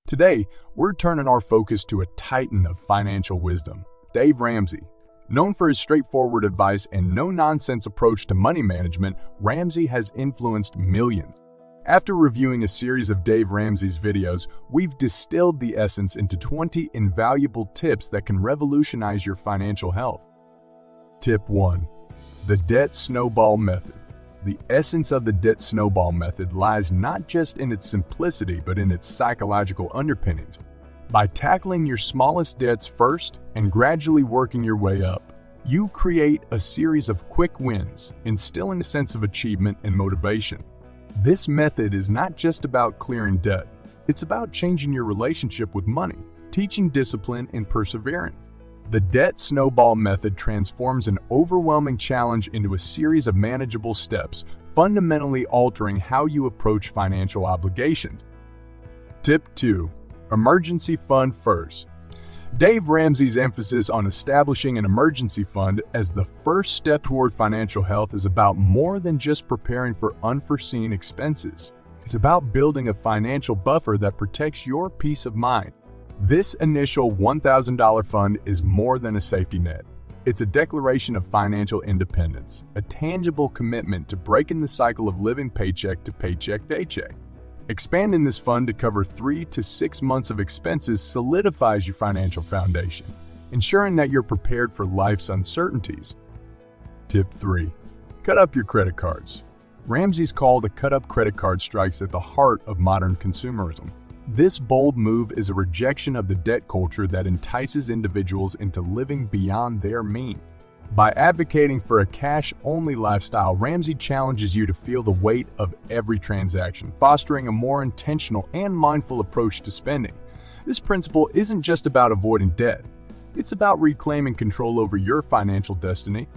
Today, we're turning our focus to a titan of financial wisdom, Dave Ramsey. Known for his straightforward advice and no-nonsense approach to money management, Ramsey has influenced millions. After reviewing a series of Dave Ramsey's videos, we've distilled the essence into 20 invaluable tips that can revolutionize your financial health. Tip 1. The Debt Snowball Method. The essence of the debt snowball method lies not just in its simplicity but in its psychological underpinnings. By tackling your smallest debts first and gradually working your way up, you create a series of quick wins, instilling a sense of achievement and motivation. This method is not just about clearing debt, it's about changing your relationship with money, teaching discipline and perseverance. The debt snowball method transforms an overwhelming challenge into a series of manageable steps, fundamentally altering how you approach financial obligations. Tip 2. Emergency fund first. Dave Ramsey's emphasis on establishing an emergency fund as the first step toward financial health is about more than just preparing for unforeseen expenses. It's about building a financial buffer that protects your peace of mind. This initial $1,000 fund is more than a safety net. It's a declaration of financial independence, a tangible commitment to breaking the cycle of living paycheck to paycheck. Expanding this fund to cover 3 to 6 months of expenses solidifies your financial foundation, ensuring that you're prepared for life's uncertainties. Tip 3. Cut up your credit cards. Ramsey's call to cut up credit card strikes at the heart of modern consumerism. This bold move is a rejection of the debt culture that entices individuals into living beyond their means. By advocating for a cash-only lifestyle, Ramsey challenges you to feel the weight of every transaction, fostering a more intentional and mindful approach to spending. This principle isn't just about avoiding debt. It's about reclaiming control over your financial destiny.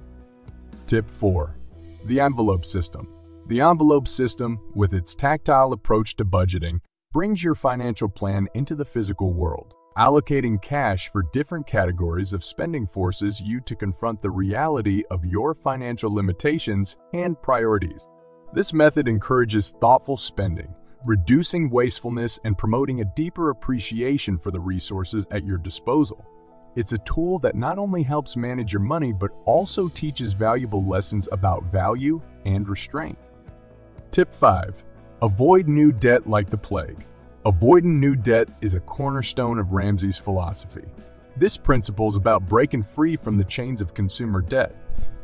Tip 4. The envelope system. The envelope system, with its tactile approach to budgeting, brings your financial plan into the physical world. Allocating cash for different categories of spending forces you to confront the reality of your financial limitations and priorities. This method encourages thoughtful spending, reducing wastefulness and promoting a deeper appreciation for the resources at your disposal. It's a tool that not only helps manage your money but also teaches valuable lessons about value and restraint. Tip 5. Avoid new debt like the plague. Avoiding new debt is a cornerstone of Ramsey's philosophy. This principle is about breaking free from the chains of consumer debt,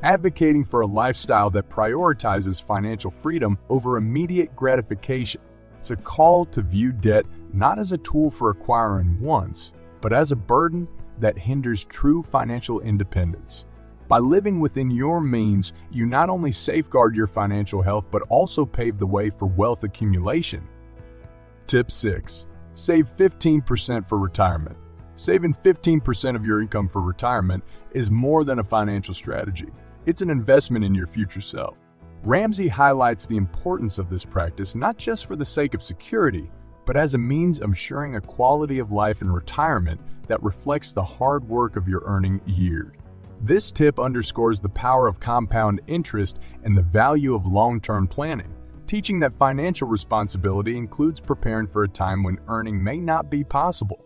advocating for a lifestyle that prioritizes financial freedom over immediate gratification. It's a call to view debt not as a tool for acquiring wants, but as a burden that hinders true financial independence. By living within your means, you not only safeguard your financial health but also pave the way for wealth accumulation. Tip 6. Save 15% for retirement. Saving 15% of your income for retirement is more than a financial strategy. It's an investment in your future self. Ramsey highlights the importance of this practice not just for the sake of security, but as a means of ensuring a quality of life in retirement that reflects the hard work of your earning years. This tip underscores the power of compound interest and the value of long-term planning, teaching that financial responsibility includes preparing for a time when earning may not be possible.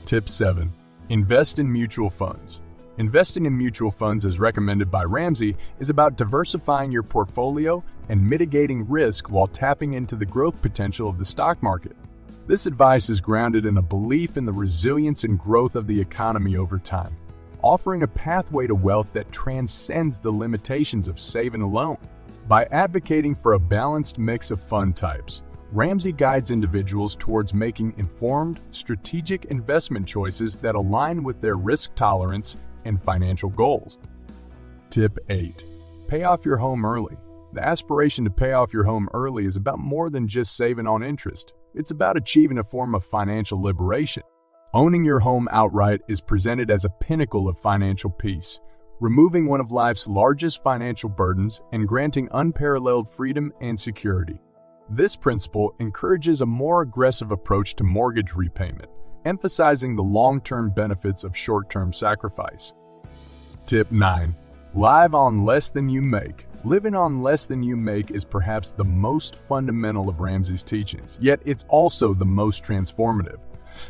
Tip 7. Invest in mutual funds. Investing in mutual funds, as recommended by Ramsey, is about diversifying your portfolio and mitigating risk while tapping into the growth potential of the stock market. This advice is grounded in a belief in the resilience and growth of the economy over time, offering a pathway to wealth that transcends the limitations of saving alone. By advocating for a balanced mix of fund types, Ramsey guides individuals towards making informed, strategic investment choices that align with their risk tolerance and financial goals. Tip 8. Pay off your home early. The aspiration to pay off your home early is about more than just saving on interest. It's about achieving a form of financial liberation. Owning your home outright is presented as a pinnacle of financial peace, removing one of life's largest financial burdens and granting unparalleled freedom and security. This principle encourages a more aggressive approach to mortgage repayment, emphasizing the long-term benefits of short-term sacrifice. Tip 9. Live on less than you make. Living on less than you make is perhaps the most fundamental of Ramsey's teachings, yet it's also the most transformative.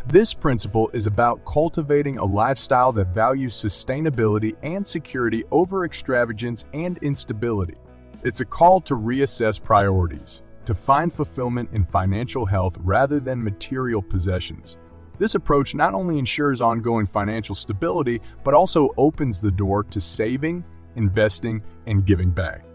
This principle is about cultivating a lifestyle that values sustainability and security over extravagance and instability. It's a call to reassess priorities, to find fulfillment in financial health rather than material possessions. This approach not only ensures ongoing financial stability, but also opens the door to saving, investing, and giving back.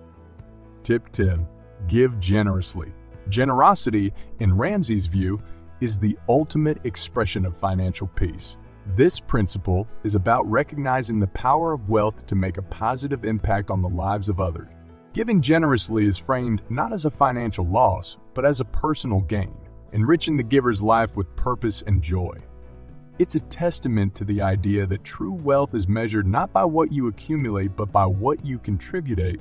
Tip 10. Give generously. Generosity, in Ramsey's view, is the ultimate expression of financial peace. This principle is about recognizing the power of wealth to make a positive impact on the lives of others. Giving generously is framed not as a financial loss, but as a personal gain, enriching the giver's life with purpose and joy. It's a testament to the idea that true wealth is measured not by what you accumulate, but by what you contribute.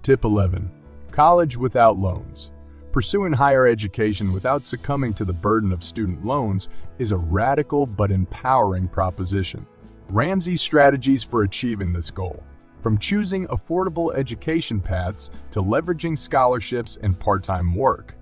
Tip 11. College without loans. Pursuing higher education without succumbing to the burden of student loans is a radical but empowering proposition. Ramsey's strategies for achieving this goal, from choosing affordable education paths to leveraging scholarships and part-time work,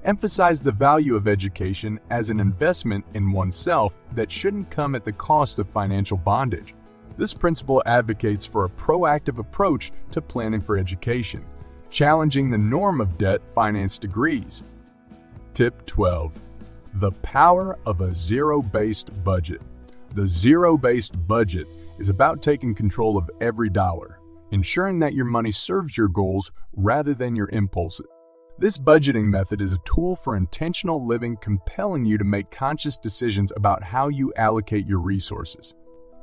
emphasize the value of education as an investment in oneself that shouldn't come at the cost of financial bondage. This principle advocates for a proactive approach to planning for education, challenging the norm of debt-financed degrees. Tip 12. The power of a zero-based budget. The zero-based budget is about taking control of every dollar, ensuring that your money serves your goals rather than your impulses. This budgeting method is a tool for intentional living, compelling you to make conscious decisions about how you allocate your resources.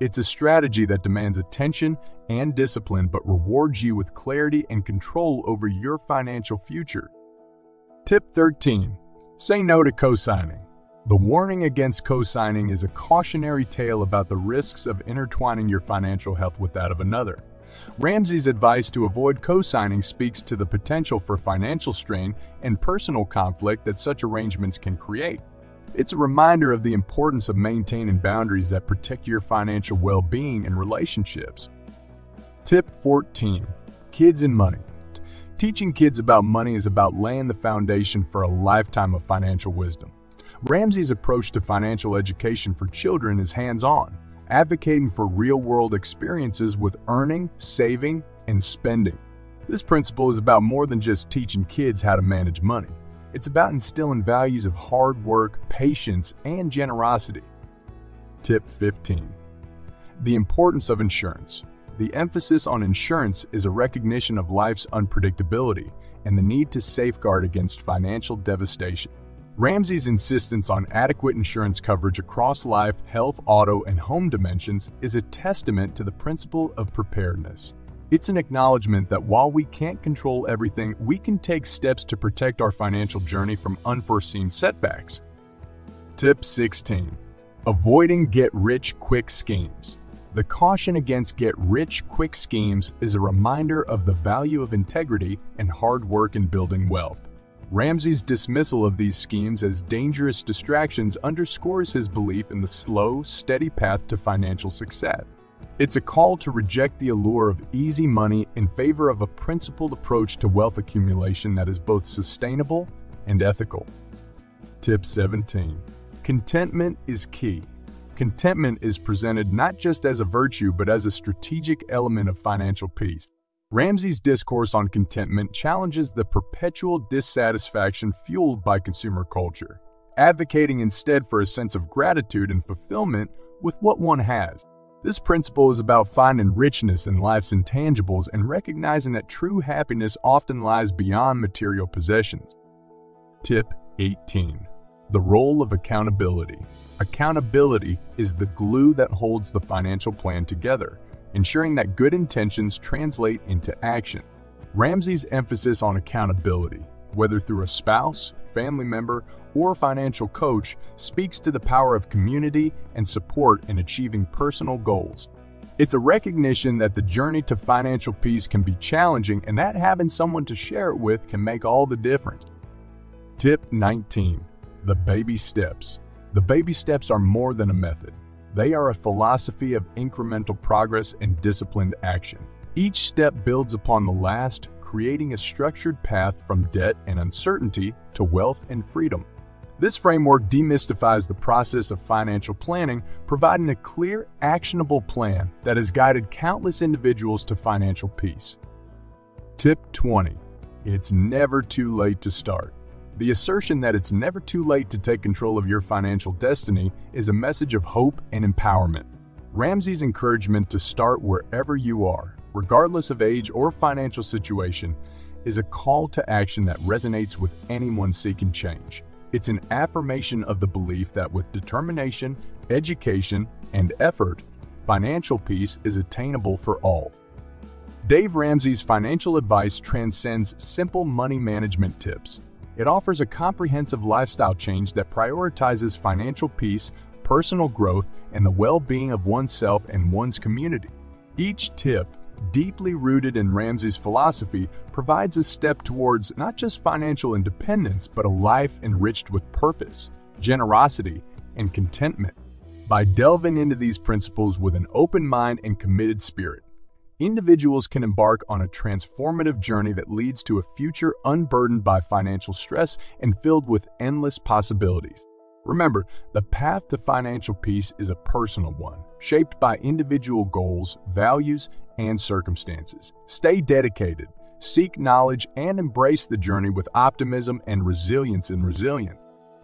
It's a strategy that demands attention and discipline but rewards you with clarity and control over your financial future. Tip 13. Say no to cosigning. The warning against cosigning is a cautionary tale about the risks of intertwining your financial health with that of another. Ramsey's advice to avoid cosigning speaks to the potential for financial strain and personal conflict that such arrangements can create. It's a reminder of the importance of maintaining boundaries that protect your financial well-being and relationships. Tip 14. Kids and money. Teaching kids about money is about laying the foundation for a lifetime of financial wisdom. Ramsey's approach to financial education for children is hands-on, advocating for real-world experiences with earning, saving, and spending. This principle is about more than just teaching kids how to manage money. It's about instilling values of hard work, patience, and generosity. Tip 15. The importance of insurance. The emphasis on insurance is a recognition of life's unpredictability and the need to safeguard against financial devastation. Ramsey's insistence on adequate insurance coverage across life, health, auto, and home dimensions is a testament to the principle of preparedness. It's an acknowledgement that while we can't control everything, we can take steps to protect our financial journey from unforeseen setbacks. Tip 16. Avoiding get-rich-quick schemes. The caution against get-rich-quick schemes is a reminder of the value of integrity and hard work in building wealth. Ramsey's dismissal of these schemes as dangerous distractions underscores his belief in the slow, steady path to financial success. It's a call to reject the allure of easy money in favor of a principled approach to wealth accumulation that is both sustainable and ethical. Tip 17. Contentment is key. Contentment is presented not just as a virtue but as a strategic element of financial peace. Ramsey's discourse on contentment challenges the perpetual dissatisfaction fueled by consumer culture, advocating instead for a sense of gratitude and fulfillment with what one has. This principle is about finding richness in life's intangibles and recognizing that true happiness often lies beyond material possessions. Tip 18. The role of accountability. Accountability is the glue that holds the financial plan together, ensuring that good intentions translate into action. Ramsey's emphasis on accountability, whether through a spouse, family member, or financial coach, speaks to the power of community and support in achieving personal goals. It's a recognition that the journey to financial peace can be challenging and that having someone to share it with can make all the difference. Tip 19. The baby steps. The baby steps are more than a method. They are a philosophy of incremental progress and disciplined action. Each step builds upon the last, creating a structured path from debt and uncertainty to wealth and freedom. This framework demystifies the process of financial planning, providing a clear, actionable plan that has guided countless individuals to financial peace. Tip 20. It's never too late to start. The assertion that it's never too late to take control of your financial destiny is a message of hope and empowerment. Ramsey's encouragement to start wherever you are, regardless of age or financial situation, is a call to action that resonates with anyone seeking change. It's an affirmation of the belief that with determination, education, and effort, financial peace is attainable for all. Dave Ramsey's financial advice transcends simple money management tips. It offers a comprehensive lifestyle change that prioritizes financial peace, personal growth, and the well-being of oneself and one's community. Each tip, deeply rooted in Ramsey's philosophy, provides a step towards not just financial independence, but a life enriched with purpose, generosity, and contentment. By delving into these principles with an open mind and committed spirit, individuals can embark on a transformative journey that leads to a future unburdened by financial stress and filled with endless possibilities. Remember, the path to financial peace is a personal one, shaped by individual goals, values, and circumstances. Stay dedicated, seek knowledge, and embrace the journey with optimism and resilience.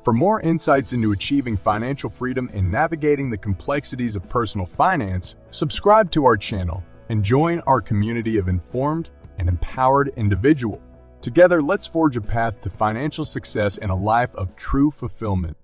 For more insights into achieving financial freedom and navigating the complexities of personal finance, subscribe to our channel and join our community of informed and empowered individuals. Together, let's forge a path to financial success and a life of true fulfillment.